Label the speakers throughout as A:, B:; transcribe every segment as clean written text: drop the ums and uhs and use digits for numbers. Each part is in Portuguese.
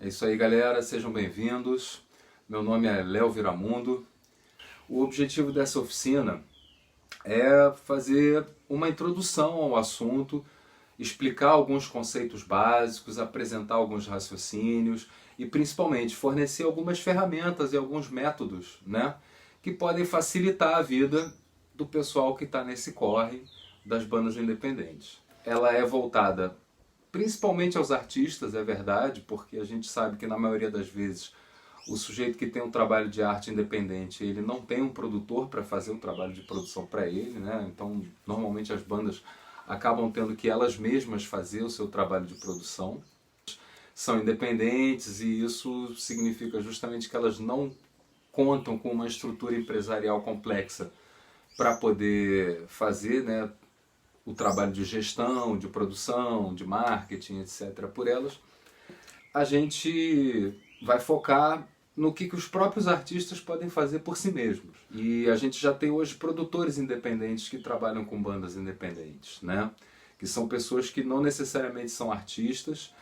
A: É isso aí, galera, sejam bem-vindos. Meu nome é Léo Viramundo. O objetivo dessa oficina é fazer uma introdução ao assunto, explicar alguns conceitos básicos, apresentar alguns raciocínios e principalmente fornecer algumas ferramentas e alguns métodos, né, que podem facilitar a vida do pessoal que está nesse corre das bandas independentes. Ela é voltada principalmente aos artistas, é verdade, porque a gente sabe que na maioria das vezes o sujeito que tem um trabalho de arte independente, ele não tem um produtor para fazer o trabalho de produção para ele, né? Então, normalmente as bandas acabam tendo que elas mesmas fazer o seu trabalho de produção. São independentes e isso significa justamente que elas não contam com uma estrutura empresarial complexa para poder fazer, né, o trabalho de gestão, de produção, de marketing, etc. por elas. A gente vai focar no que os próprios artistas podem fazer por si mesmos. E a gente já tem hoje produtores independentes que trabalham com bandas independentes, né? Que são pessoas que não necessariamente são artistas.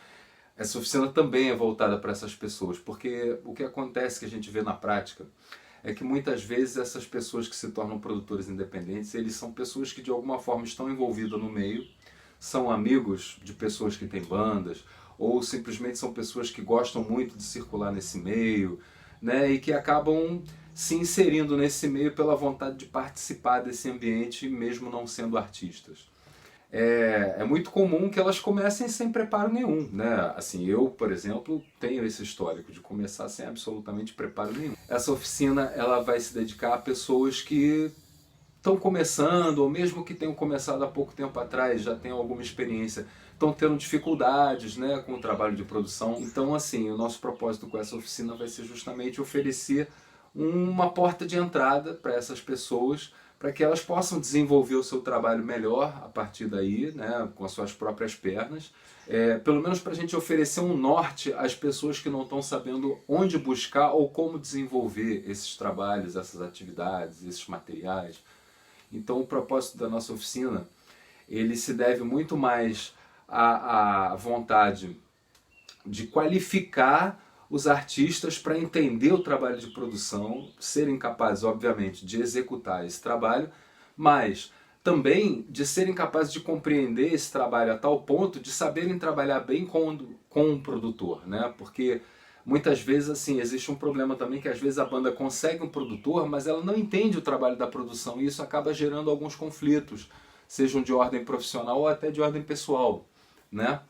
A: Essa oficina também é voltada para essas pessoas, porque o que acontece, que a gente vê na prática, é que muitas vezes essas pessoas que se tornam produtores independentes, eles são pessoas que de alguma forma estão envolvidas no meio, são amigos de pessoas que têm bandas, ou simplesmente são pessoas que gostam muito de circular nesse meio, né, e que acabam se inserindo nesse meio pela vontade de participar desse ambiente, mesmo não sendo artistas. É muito comum que elas comecem sem preparo nenhum, né? Assim, eu, por exemplo, tenho esse histórico de começar sem absolutamente preparo nenhum. Essa oficina ela vai se dedicar a pessoas que estão começando, ou mesmo que tenham começado há pouco tempo atrás, já tenham alguma experiência, estão tendo dificuldades, né, com o trabalho de produção. Então, assim, o nosso propósito com essa oficina vai ser justamente oferecer uma porta de entrada para essas pessoas, para que elas possam desenvolver o seu trabalho melhor a partir daí, né, com as suas próprias pernas. Pelo menos para a gente oferecer um norte às pessoas que não estão sabendo onde buscar ou como desenvolver esses trabalhos, essas atividades, esses materiais. Então o propósito da nossa oficina, ele se deve muito mais à vontade de qualificar os artistas para entender o trabalho de produção, serem capazes, obviamente, de executar esse trabalho, mas também de serem capazes de compreender esse trabalho a tal ponto de saberem trabalhar bem com um produtor, né? Porque muitas vezes assim existe um problema também que às vezes a banda consegue um produtor, mas ela não entende o trabalho da produção e isso acaba gerando alguns conflitos, sejam de ordem profissional ou até de ordem pessoal, né?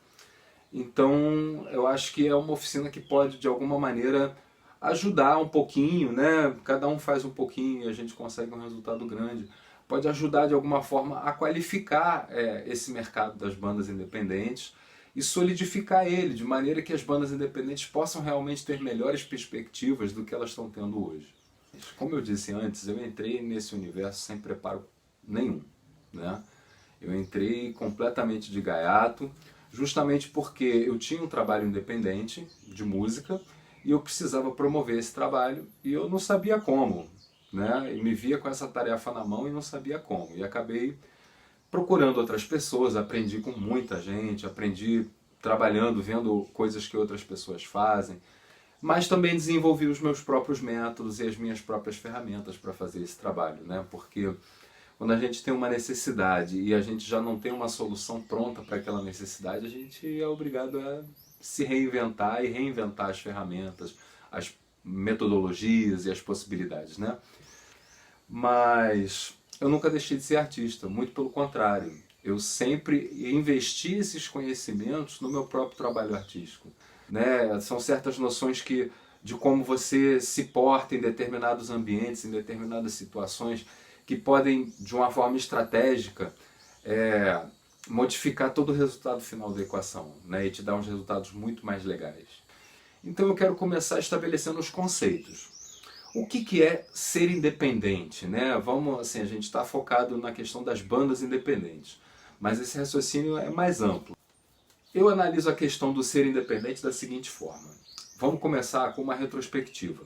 A: Então, eu acho que é uma oficina que pode, de alguma maneira, ajudar um pouquinho, né? Cada um faz um pouquinho e a gente consegue um resultado grande. Pode ajudar, de alguma forma, a qualificar esse mercado das bandas independentes e solidificar ele, de maneira que as bandas independentes possam realmente ter melhores perspectivas do que elas estão tendo hoje. Como eu disse antes, eu entrei nesse universo sem preparo nenhum, né? Eu entrei completamente de gaiato, justamente porque eu tinha um trabalho independente de música e eu precisava promover esse trabalho e eu não sabia como, né? E me via com essa tarefa na mão e não sabia como. E acabei procurando outras pessoas, aprendi com muita gente, aprendi trabalhando, vendo coisas que outras pessoas fazem, mas também desenvolvi os meus próprios métodos e as minhas próprias ferramentas para fazer esse trabalho, né? Porque quando a gente tem uma necessidade e a gente já não tem uma solução pronta para aquela necessidade, a gente é obrigado a se reinventar e reinventar as ferramentas, as metodologias e as possibilidades, né? Mas eu nunca deixei de ser artista, muito pelo contrário. Eu sempre investi esses conhecimentos no meu próprio trabalho artístico, né? São certas noções de como você se porta em determinados ambientes, em determinadas situações, que podem, de uma forma estratégica, modificar todo o resultado final da equação, né, e te dar uns resultados muito mais legais. Então eu quero começar estabelecendo os conceitos. O que é ser independente? Né? Vamos, assim, a gente está focado na questão das bandas independentes, mas esse raciocínio é mais amplo. Eu analiso a questão do ser independente da seguinte forma. Vamos começar com uma retrospectiva.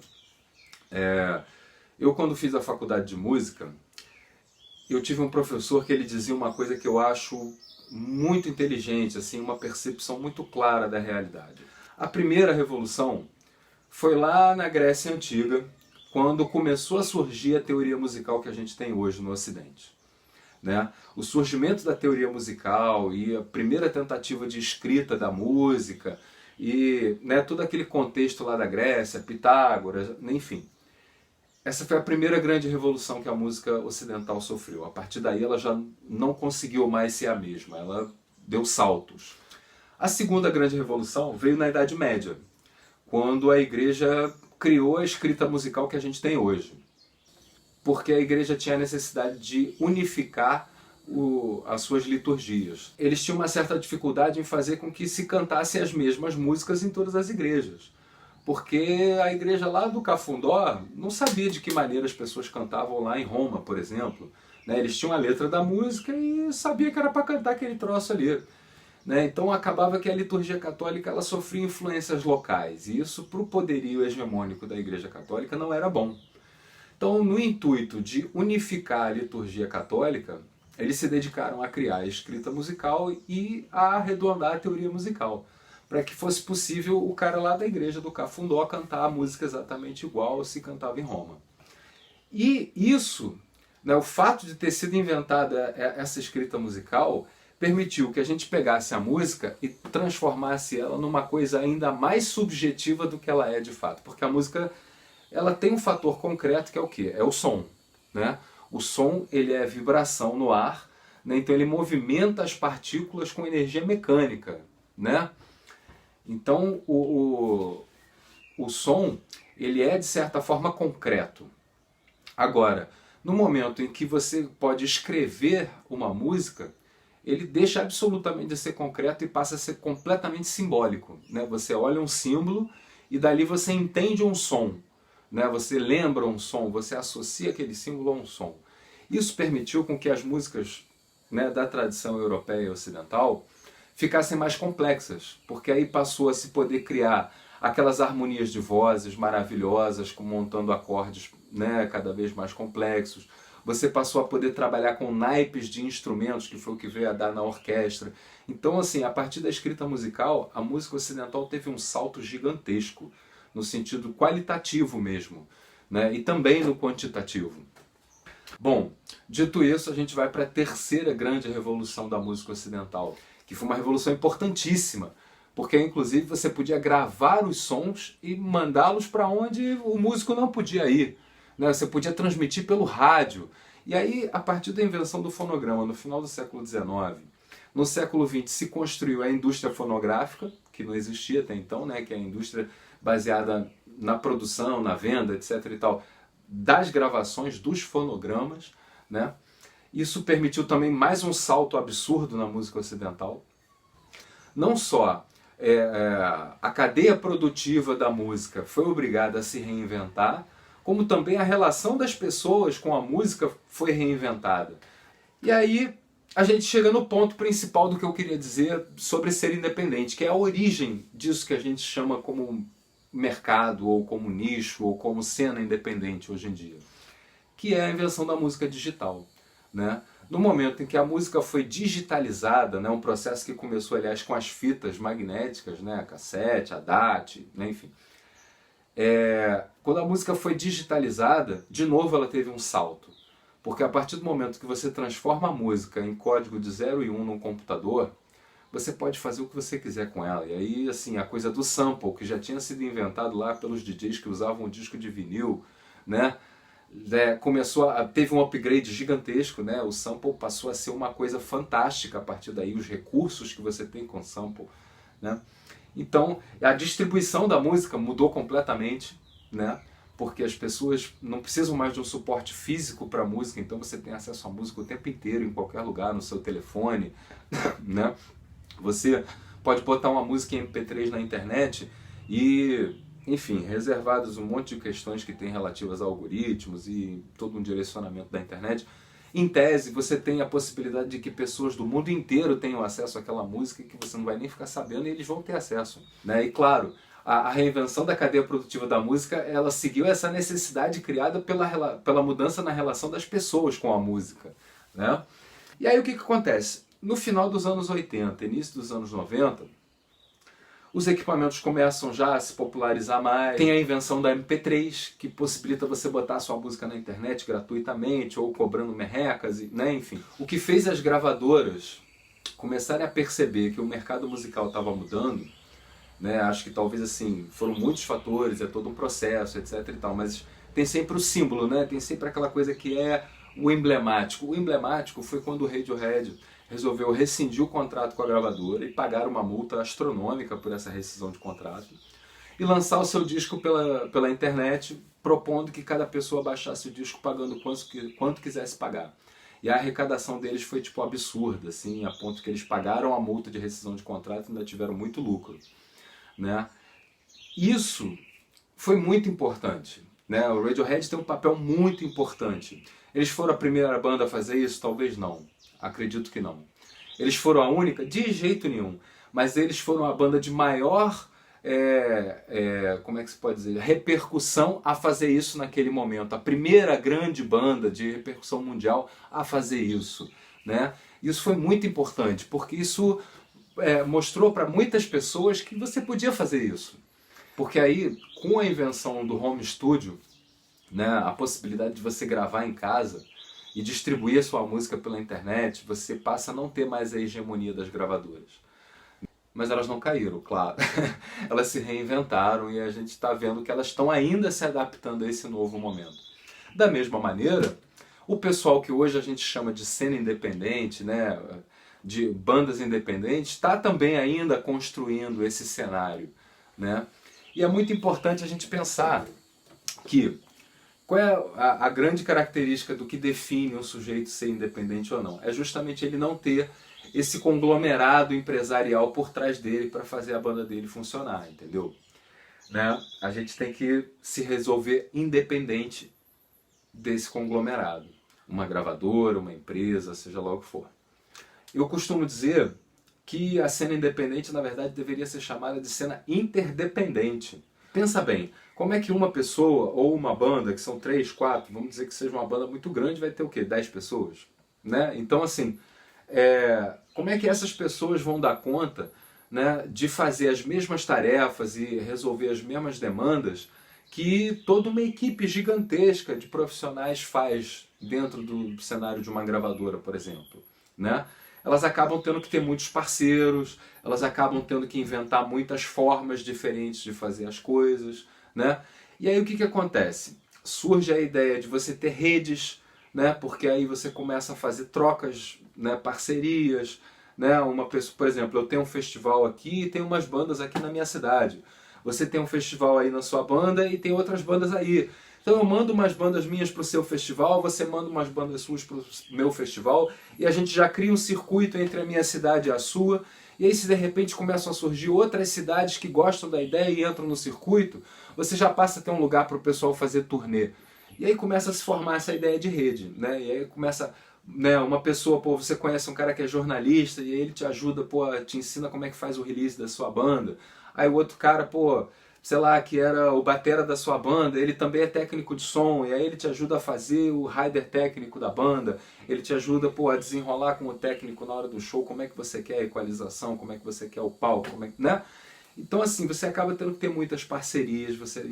A: Eu, quando fiz a faculdade de música, eu tive um professor que ele dizia uma coisa que eu acho muito inteligente, assim, uma percepção muito clara da realidade. A primeira revolução foi lá na Grécia Antiga, quando começou a surgir a teoria musical que a gente tem hoje no Ocidente. Né? O surgimento da teoria musical e a primeira tentativa de escrita da música e, né, todo aquele contexto lá da Grécia, Pitágoras, enfim. Essa foi a primeira grande revolução que a música ocidental sofreu. A partir daí ela já não conseguiu mais ser a mesma, ela deu saltos. A segunda grande revolução veio na Idade Média, quando a igreja criou a escrita musical que a gente tem hoje. Porque a igreja tinha a necessidade de unificar as suas liturgias. Eles tinham uma certa dificuldade em fazer com que se cantassem as mesmas músicas em todas as igrejas. Porque a igreja lá do Cafundó não sabia de que maneira as pessoas cantavam lá em Roma, por exemplo. Eles tinham a letra da música e sabia que era para cantar aquele troço ali. Então acabava que a liturgia católica ela sofria influências locais. E isso, para o poderio hegemônico da igreja católica, não era bom. Então, no intuito de unificar a liturgia católica, eles se dedicaram a criar a escrita musical e a arredondar a teoria musical, para que fosse possível o cara lá da igreja do Cafundó cantar a música exatamente igual se cantava em Roma. E isso, o fato de ter sido inventada essa escrita musical, permitiu que a gente pegasse a música e transformasse ela numa coisa ainda mais subjetiva do que ela é de fato, porque a música ela tem um fator concreto que é o quê? É o som. O som ele é vibração no ar, então ele movimenta as partículas com energia mecânica. Então o som ele é de certa forma concreto. Agora, no momento em que você pode escrever uma música, ele deixa absolutamente de ser concreto e passa a ser completamente simbólico. Você olha um símbolo e dali você entende um som. Você lembra um som, você associa aquele símbolo a um som. Isso permitiu com que as músicas da tradição europeia e ocidental ficassem mais complexas, porque aí passou a se poder criar aquelas harmonias de vozes maravilhosas, montando acordes cada vez mais complexos. Você passou a poder trabalhar com naipes de instrumentos, que foi o que veio a dar na orquestra. Então, assim, a partir da escrita musical, a música ocidental teve um salto gigantesco, no sentido qualitativo mesmo, e também no quantitativo. Bom, dito isso, a gente vai para a terceira grande revolução da música ocidental, que foi uma revolução importantíssima, porque inclusive você podia gravar os sons e mandá-los para onde o músico não podia ir. Você podia transmitir pelo rádio. E aí, a partir da invenção do fonograma no final do século XIX, no século XX se construiu a indústria fonográfica, que não existia até então, que é a indústria baseada na produção, na venda, etc. e tal, das gravações, dos fonogramas. Isso permitiu também mais um salto absurdo na música ocidental. Não só a cadeia produtiva da música foi obrigada a se reinventar, como também a relação das pessoas com a música foi reinventada. E aí a gente chega no ponto principal do que eu queria dizer sobre ser independente, que é a origem disso que a gente chama como mercado, ou como nicho, ou como cena independente hoje em dia, que é a invenção da música digital. No momento em que a música foi digitalizada, um processo que começou, aliás, com as fitas magnéticas, a cassete, a DAT, enfim. Quando a música foi digitalizada, de novo ela teve um salto. Porque a partir do momento que você transforma a música em código de 0 e 1 num computador, você pode fazer o que você quiser com ela. E aí, assim, a coisa do sample, que já tinha sido inventado lá pelos DJs que usavam o disco de vinil, teve um upgrade gigantesco, o sample passou a ser uma coisa fantástica a partir daí, os recursos que você tem com sample. Então, a distribuição da música mudou completamente, porque as pessoas não precisam mais de um suporte físico para a música, então você tem acesso à música o tempo inteiro, em qualquer lugar, no seu telefone. Você pode botar uma música em MP3 na internet e, enfim, reservadas um monte de questões que tem relativas a algoritmos e todo um direcionamento da internet. Em tese, você tem a possibilidade de que pessoas do mundo inteiro tenham acesso àquela música que você não vai nem ficar sabendo e eles vão ter acesso. E claro, a reinvenção da cadeia produtiva da música, ela seguiu essa necessidade criada pela mudança na relação das pessoas com a música. E aí o que acontece? No final dos anos 80, início dos anos 90, Os equipamentos começam já a se popularizar mais. Tem a invenção da MP3, que possibilita você botar a sua música na internet gratuitamente ou cobrando merrecas, né? Enfim. O que fez as gravadoras começarem a perceber que o mercado musical estava mudando, né? Acho que talvez assim, foram muitos fatores, é todo um processo, etc e tal, mas tem sempre o símbolo, né? Tem sempre aquela coisa que é o emblemático. O emblemático foi quando o Radiohead resolveu rescindir o contrato com a gravadora e pagar uma multa astronômica por essa rescisão de contrato e lançar o seu disco pela internet, propondo que cada pessoa baixasse o disco pagando quanto quisesse pagar. E a arrecadação deles foi tipo absurda, assim, a ponto que eles pagaram a multa de rescisão de contrato e ainda tiveram muito lucro, né? Isso foi muito importante, né? O Radiohead tem um papel muito importante. Eles foram a primeira banda a fazer isso? Talvez não. Acredito que não. Eles foram a única? De jeito nenhum. Mas eles foram a banda de maior, como é que se pode dizer, repercussão a fazer isso naquele momento. A primeira grande banda de repercussão mundial a fazer isso, né? Isso foi muito importante, porque isso mostrou para muitas pessoas que você podia fazer isso. Porque aí, com a invenção do home studio, né, a possibilidade de você gravar em casa e distribuir a sua música pela internet, você passa a não ter mais a hegemonia das gravadoras. Mas elas não caíram, claro. Elas se reinventaram e a gente está vendo que elas estão ainda se adaptando a esse novo momento. Da mesma maneira, o pessoal que hoje a gente chama de cena independente, né, de bandas independentes, está também ainda construindo esse cenário, né? E é muito importante a gente pensar que qual é a grande característica do que define um sujeito ser independente ou não? É justamente ele não ter esse conglomerado empresarial por trás dele para fazer a banda dele funcionar, entendeu? Né? A gente tem que se resolver independente desse conglomerado. Uma gravadora, uma empresa, seja lá o que for. Eu costumo dizer que a cena independente, na verdade, deveria ser chamada de cena interdependente. Pensa bem, como é que uma pessoa ou uma banda, que são 3, 4, vamos dizer que seja uma banda muito grande, vai ter o quê? 10 pessoas? Né? Então, assim, como é que essas pessoas vão dar conta, né, de fazer as mesmas tarefas e resolver as mesmas demandas que toda uma equipe gigantesca de profissionais faz dentro do cenário de uma gravadora, por exemplo, né? Elas acabam tendo que ter muitos parceiros, elas acabam tendo que inventar muitas formas diferentes de fazer as coisas, né? E aí o que acontece? Surge a ideia de você ter redes, né? Porque aí você começa a fazer trocas, né? Parcerias, né? Uma pessoa, por exemplo, eu tenho um festival aqui e tem umas bandas aqui na minha cidade. Você tem um festival aí na sua banda e tem outras bandas aí. Então eu mando umas bandas minhas para o seu festival, você manda umas bandas suas para o meu festival, e a gente já cria um circuito entre a minha cidade e a sua, e aí se de repente começam a surgir outras cidades que gostam da ideia e entram no circuito, você já passa a ter um lugar para o pessoal fazer turnê. E aí começa a se formar essa ideia de rede, né? E aí começa, né, uma pessoa, pô, você conhece um cara que é jornalista, e aí ele te ajuda, pô, te ensina como é que faz o release da sua banda. Aí o outro cara, pô, sei lá, que era o batera da sua banda, ele também é técnico de som, e aí ele te ajuda a fazer o rider técnico da banda, ele te ajuda, pô, a desenrolar com o técnico na hora do show, como é que você quer a equalização, como é que você quer o palco, como é que, né? Então, assim, você acaba tendo que ter muitas parcerias, você,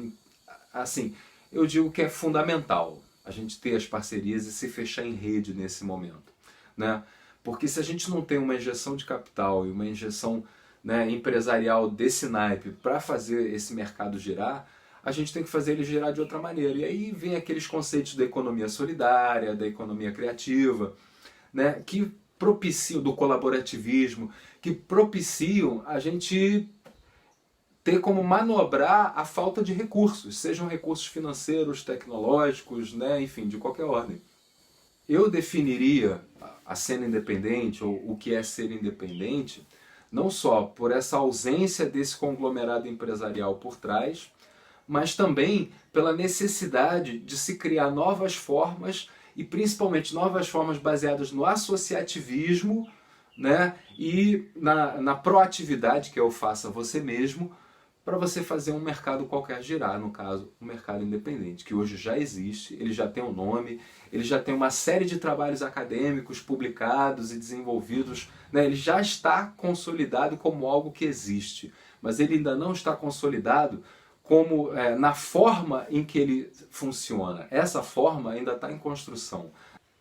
A: assim, eu digo que é fundamental a gente ter as parcerias e se fechar em rede nesse momento, né? Porque se a gente não tem uma injeção de capital e uma injeção, né, empresarial desse naipe para fazer esse mercado girar, a gente tem que fazer ele girar de outra maneira. E aí vem aqueles conceitos da economia solidária, da economia criativa, né, que propiciam, do colaborativismo, que propiciam a gente ter como manobrar a falta de recursos, sejam recursos financeiros, tecnológicos, né, enfim, de qualquer ordem. Eu definiria a cena independente, ou o que é ser independente, não só por essa ausência desse conglomerado empresarial por trás, mas também pela necessidade de se criar novas formas, e principalmente novas formas baseadas no associativismo, né, e na proatividade, que é o faça você mesmo, para você fazer um mercado qualquer girar, no caso, um mercado independente, que hoje já existe, ele já tem um nome, ele já tem uma série de trabalhos acadêmicos publicados e desenvolvidos, né? Ele já está consolidado como algo que existe, mas ele ainda não está consolidado como na forma em que ele funciona. Essa forma ainda está em construção.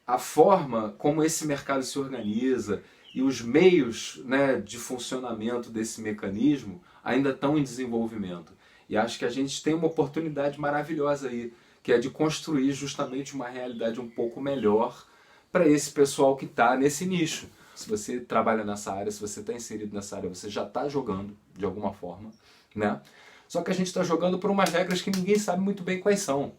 A: A forma como esse mercado se organiza e os meios, né, de funcionamento desse mecanismo ainda estão em desenvolvimento. E acho que a gente tem uma oportunidade maravilhosa aí, que é de construir justamente uma realidade um pouco melhor para esse pessoal que está nesse nicho. Se você trabalha nessa área, se você está inserido nessa área, você já está jogando de alguma forma, né? Só que a gente está jogando por umas regras que ninguém sabe muito bem quais são.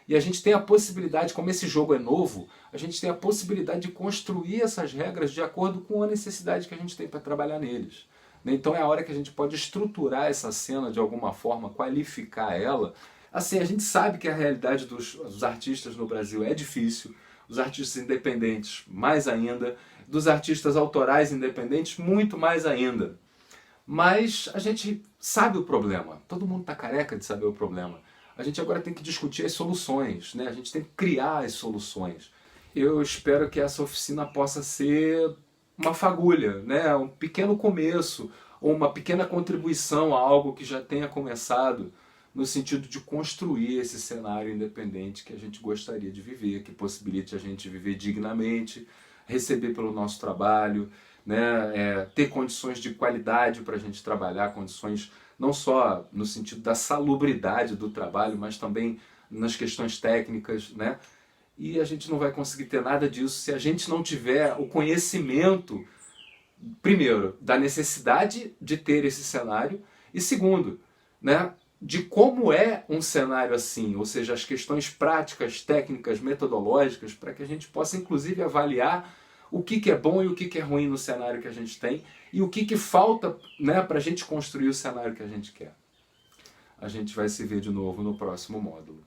A: E a gente tem a possibilidade, como esse jogo é novo, a gente tem a possibilidade de construir essas regras de acordo com a necessidade que a gente tem para trabalhar neles. Então é a hora que a gente pode estruturar essa cena de alguma forma, qualificar ela. Assim, a gente sabe que a realidade dos artistas no Brasil é difícil, dos artistas independentes mais ainda, dos artistas autorais independentes muito mais ainda. Mas a gente sabe o problema, todo mundo está careca de saber o problema. A gente agora tem que discutir as soluções, né? A gente tem que criar as soluções. Eu espero que essa oficina possa ser uma fagulha, né? Um pequeno começo, ou uma pequena contribuição a algo que já tenha começado, no sentido de construir esse cenário independente que a gente gostaria de viver, que possibilite a gente viver dignamente, receber pelo nosso trabalho, né? Ter condições de qualidade para a gente trabalhar, condições não só no sentido da salubridade do trabalho, mas também nas questões técnicas, né? E a gente não vai conseguir ter nada disso se a gente não tiver o conhecimento, primeiro, da necessidade de ter esse cenário, e segundo, né, de como é um cenário assim, ou seja, as questões práticas, técnicas, metodológicas, para que a gente possa inclusive avaliar o que é bom e o que é ruim no cenário que a gente tem e o que falta, né, para a gente construir o cenário que a gente quer. A gente vai se ver de novo no próximo módulo.